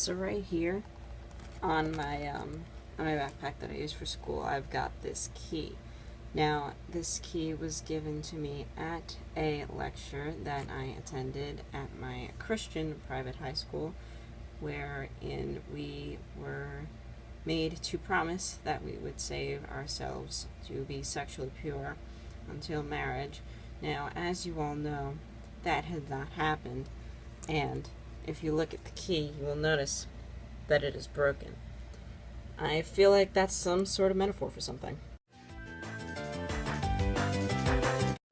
So right here on my backpack that I use for school, I've got this key. Now, this key was given to me at a lecture that I attended at my Christian private high school, wherein we were made to promise that we would save ourselves to be sexually pure until marriage. Now, as you all know, that had not happened, and if you look at the key, you will notice that it is broken. I feel like that's some sort of metaphor for something.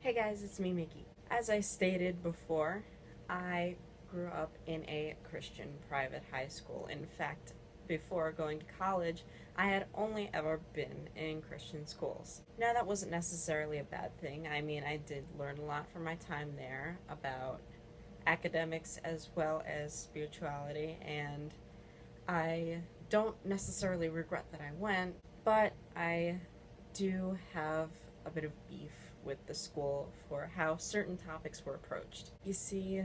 Hey guys, it's me, Mickey. As I stated before, I grew up in a Christian private high school. In fact, before going to college, I had only ever been in Christian schools. Now, that wasn't necessarily a bad thing. I mean, I did learn a lot from my time there about academics as well as spirituality, and I don't necessarily regret that I went, but I do have a bit of beef with the school for how certain topics were approached. You see,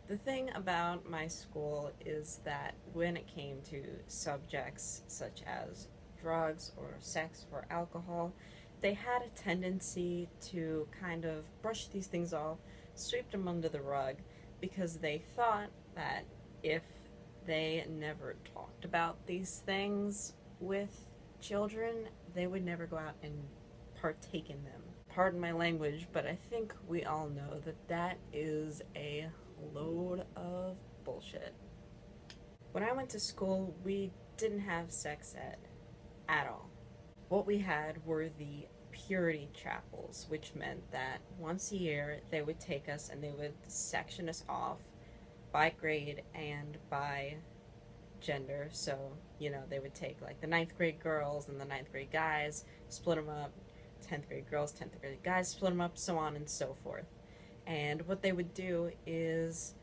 the thing about my school is that when it came to subjects such as drugs or sex or alcohol, they had a tendency to kind of brush these things off, sweep them under the rug, because they thought that if they never talked about these things with children, they would never go out and partake in them. Pardon my language, but I think we all know that that is a load of bullshit. When I went to school, we didn't have sex ed at all. What we had were the purity chapels, which meant that once a year they would take us and they would section us off by grade and by gender. So, they would take like the 9th grade girls and the 9th grade guys, split them up, 10th grade girls, 10th grade guys, split them up, so on and so forth. And what they would do is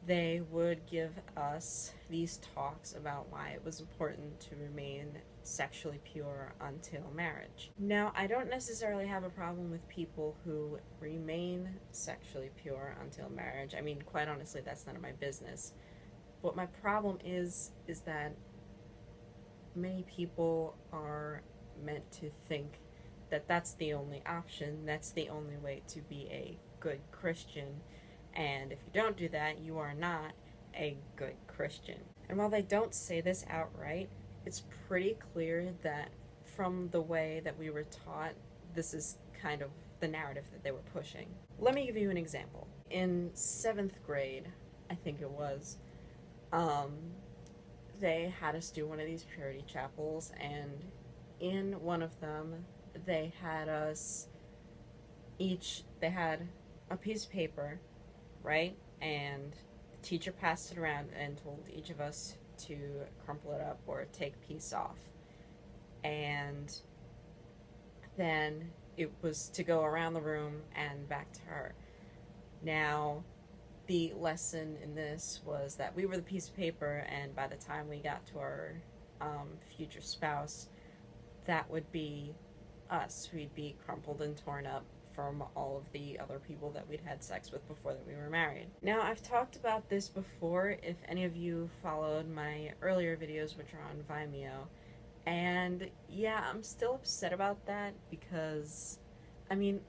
they would give us these talks about why it was important to remain sexually pure until marriage. Now, I don't necessarily have a problem with people who remain sexually pure until marriage. I mean, quite honestly, that's none of my business. What my problem is that many people are meant to think that that's the only option, that's the only way to be a good Christian, and if you don't do that, you are not a good Christian. And while they don't say this outright, it's pretty clear that from the way that we were taught, this is kind of the narrative that they were pushing. Let me give you an example. In 7th grade, I think it was, they had us do one of these purity chapels, and in one of them, they had a piece of paper, right? And the teacher passed it around and told each of us to crumple it up or take a piece off. And then it was to go around the room and back to her. Now, the lesson in this was that we were the piece of paper, and by the time we got to our future spouse, that would be us. We'd be crumpled and torn up from all of the other people that we'd had sex with before that we were married. Now, I've talked about this before, if any of you followed my earlier videos, which are on Vimeo, and yeah, I'm still upset about that because, I mean,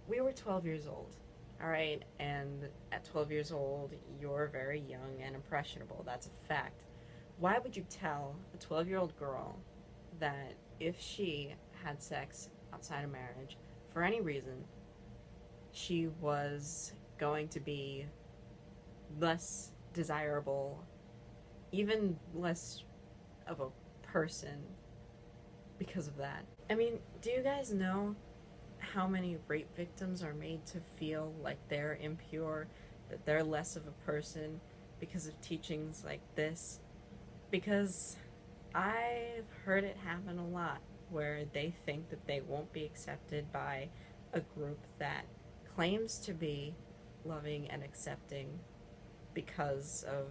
we were 12 years old, alright? And at 12 years old, you're very young and impressionable. That's a fact. Why would you tell a 12-year-old girl that if she had sex outside of marriage, for any reason, she was going to be less desirable, even less of a person because of that? I mean, do you guys know how many rape victims are made to feel like they're impure, that they're less of a person because of teachings like this? Because I've heard it happen a lot, where they think that they won't be accepted by a group that claims to be loving and accepting because of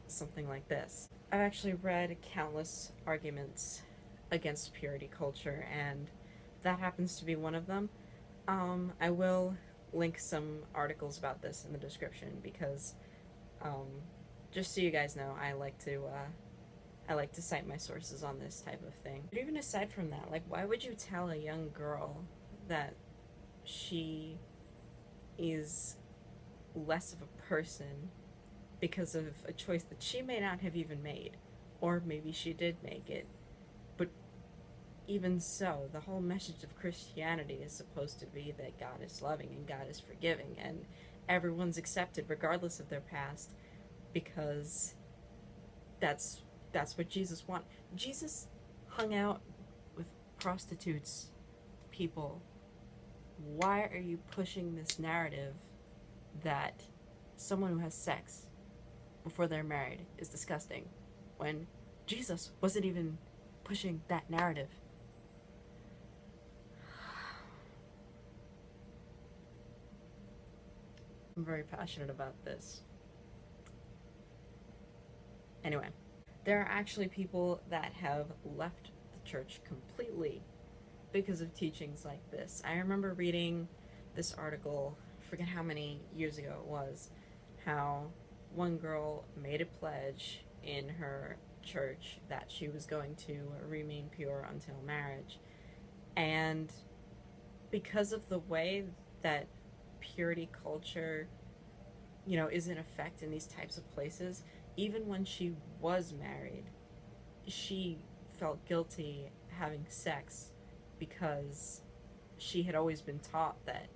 something like this. I've actually read countless arguments against purity culture, and that happens to be one of them. I will link some articles about this in the description because Just so you guys know, I like to cite my sources on this type of thing. But even aside from that, like, why would you tell a young girl that she is less of a person because of a choice that she may not have even made? Or maybe she did make it. But even so, the whole message of Christianity is supposed to be that God is loving and God is forgiving and everyone's accepted regardless of their past, because that's what Jesus wanted. Jesus hung out with prostitutes, people. Why are you pushing this narrative that someone who has sex before they're married is disgusting when Jesus wasn't even pushing that narrative? I'm very passionate about this. Anyway, there are actually people that have left the church completely because of teachings like this. I remember reading this article, I forget how many years ago it was, how one girl made a pledge in her church that she was going to remain pure until marriage. And because of the way that purity culture, is in effect in these types of places, even when she was married, she felt guilty having sex because she had always been taught that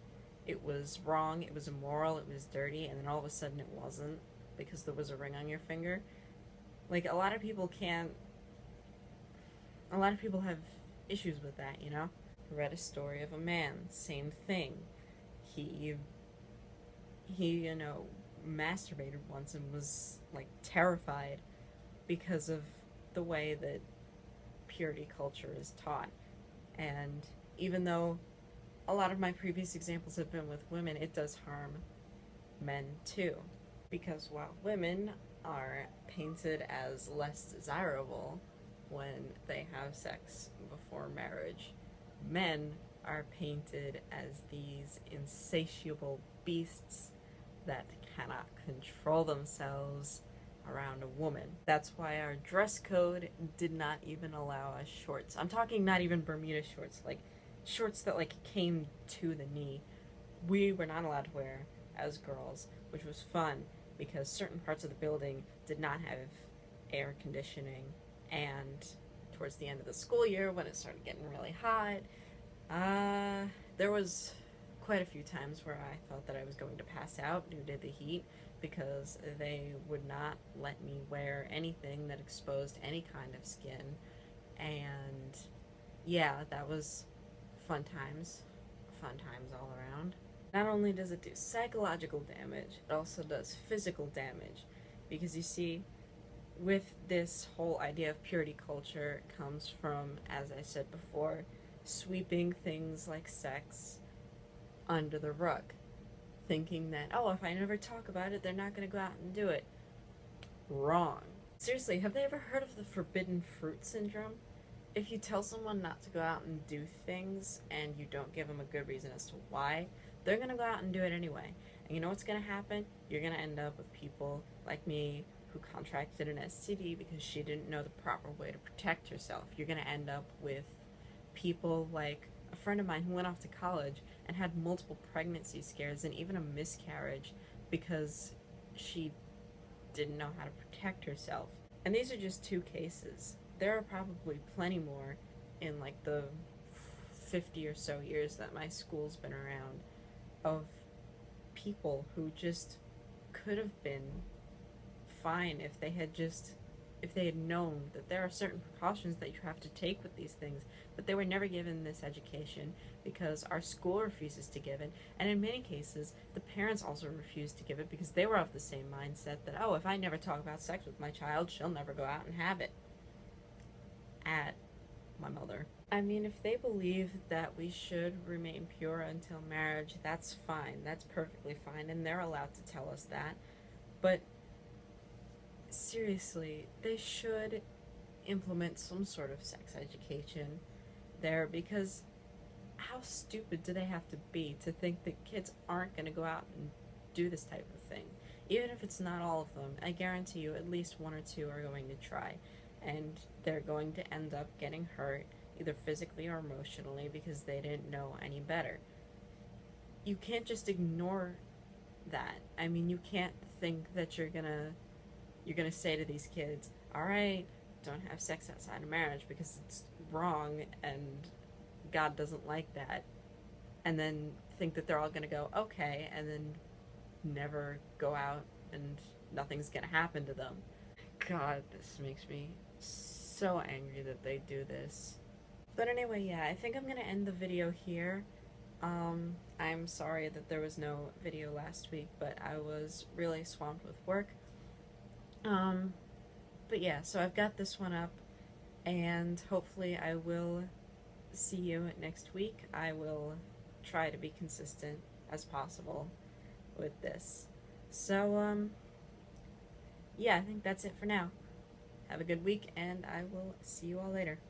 it was wrong, it was immoral, it was dirty, and then all of a sudden it wasn't because there was a ring on your finger. Like, a lot of people have issues with that, I read a story of a man, same thing. He, masturbated once and was, like, terrified because of the way that purity culture is taught. And even though a lot of my previous examples have been with women, it does harm men too. Because while women are painted as less desirable when they have sex before marriage, men are painted as these insatiable beasts that cannot control themselves around a woman. That's why our dress code did not even allow us shorts. I'm talking not even Bermuda shorts, like shorts that like came to the knee. We were not allowed to wear as girls, which was fun because certain parts of the building did not have air conditioning, and towards the end of the school year when it started getting really hot, there was quite a few times where I thought that I was going to pass out due to the heat because they would not let me wear anything that exposed any kind of skin. And yeah, that was fun times all around. Not only does it do psychological damage, it also does physical damage, because you see, with this whole idea of purity culture comes from, as I said before, sweeping things like sex under the rug, thinking that, oh, if I never talk about it, they're not going to go out and do it. Wrong. Seriously, have they ever heard of the forbidden fruit syndrome? If you tell someone not to go out and do things and you don't give them a good reason as to why, they're going to go out and do it anyway. And you know what's going to happen? You're going to end up with people like me who contracted an STD because she didn't know the proper way to protect herself. You're going to end up with people like a friend of mine who went off to college and had multiple pregnancy scares and even a miscarriage because she didn't know how to protect herself. And these are just two cases. There are probably plenty more in like the 50 or so years that my school's been around of people who just could have been fine if they had known that there are certain precautions that you have to take with these things, but they were never given this education because our school refuses to give it, and in many cases the parents also refuse to give it because they were of the same mindset that, oh, if I never talk about sex with my child, she'll never go out and have it. At my mother. I mean, if they believe that we should remain pure until marriage, that's fine. That's perfectly fine, and they're allowed to tell us that. But seriously, they should implement some sort of sex education there, because how stupid do they have to be to think that kids aren't going to go out and do this type of thing? Even if it's not all of them, I guarantee you at least one or two are going to try. And they're going to end up getting hurt, either physically or emotionally, because they didn't know any better. You can't just ignore that. I mean, you can't think that you're gonna say to these kids, all right, don't have sex outside of marriage because it's wrong and God doesn't like that, and then think that they're all gonna go okay, and then never go out and nothing's gonna happen to them. God, this makes me so angry that they do this. But anyway, yeah, I think I'm gonna end the video here. I'm sorry that there was no video last week, but I was really swamped with work. Um, but yeah, so I've got this one up, and hopefully I will see you next week. I will try to be consistent as possible with this. So, yeah, I think that's it for now. Have a good week, and I will see you all later.